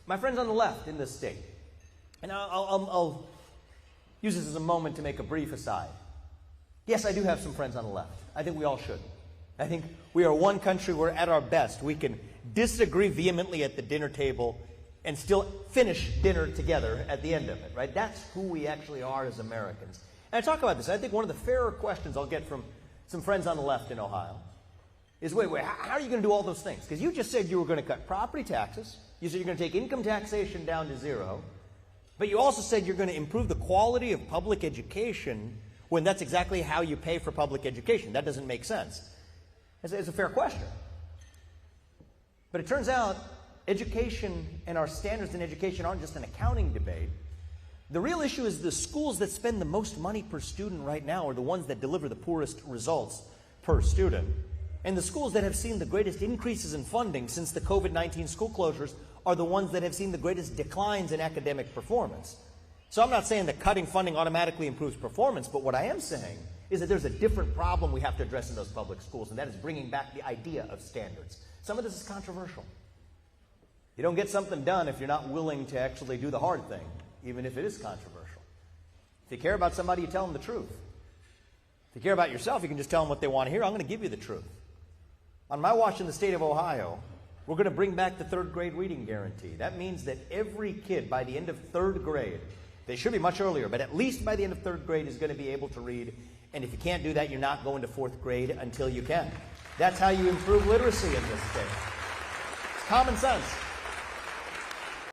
my friends on the left in this state, and I'll use this as a moment to make a brief aside. Yes, I do have some friends on the left. I think we all should. I think we are one country where at our best we can disagree vehemently at the dinner table and still finish dinner together at the end of it, right? That's who we actually are as Americans. And I talk about this. I think one of the fairer questions I'll get from some friends on the left in Ohio is, wait, how are you going to do all those things? Because you just said you were going to cut property taxes. You said you're going to take income taxation down to zero. But you also said you're going to improve the quality of public education when that's exactly how you pay for public education. That doesn't make sense. It's a fair question. But it turns out education and our standards in education aren't just an accounting debate. The real issue is the schools that spend the most money per student right now are the ones that deliver the poorest results per student. And the schools that have seen the greatest increases in funding since the COVID-19 school closures are the ones that have seen the greatest declines in academic performance. So I'm not saying that cutting funding automatically improves performance, but what I am saying is that there's a different problem we have to address in those public schools, and that is bringing back the idea of standards. Some of this is controversial. You don't get something done if you're not willing to actually do the hard thing, even if it is controversial. If you care about somebody, you tell them the truth. If you care about yourself, you can just tell them what they want to hear. I'm going to give you the truth. On my watch in the state of Ohio, we're going to bring back the third grade reading guarantee. That means that every kid by the end of third grade, they should be much earlier, but at least by the end of third grade is going to be able to read. And if you can't do that, you're not going to fourth grade until you can. That's how you improve literacy in this state. It's common sense.